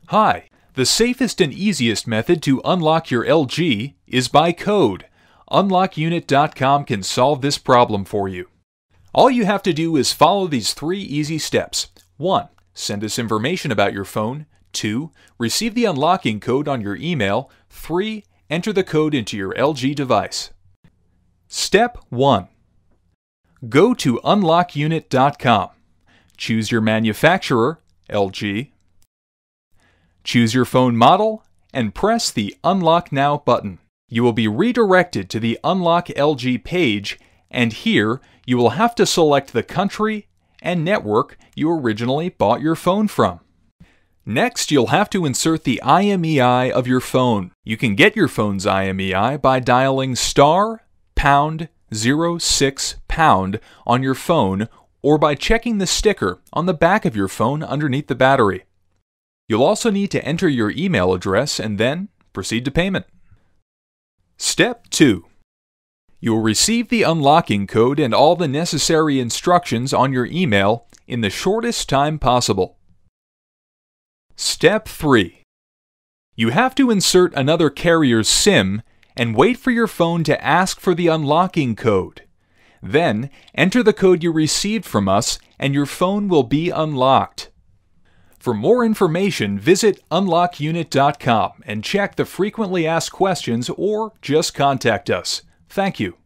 Hi, the safest and easiest method to unlock your LG is by code. Unlockunit.com can solve this problem for you. All you have to do is follow these 3 easy steps. 1. Send us information about your phone. 2. Receive the unlocking code on your email. 3. Enter the code into your LG device. Step 1. Go to unlockunit.com. Choose your manufacturer, LG. Choose your phone model and press the Unlock Now button. You will be redirected to the Unlock LG page, and here you will have to select the country and network you originally bought your phone from. Next, you'll have to insert the IMEI of your phone. You can get your phone's IMEI by dialing *#06# on your phone, or by checking the sticker on the back of your phone underneath the battery. You'll also need to enter your email address and then proceed to payment. Step 2. You will receive the unlocking code and all the necessary instructions on your email in the shortest time possible. Step 3. You have to insert another carrier's SIM and wait for your phone to ask for the unlocking code. Then, enter the code you received from us and your phone will be unlocked. For more information, visit unlockunit.com and check the frequently asked questions or just contact us. Thank you.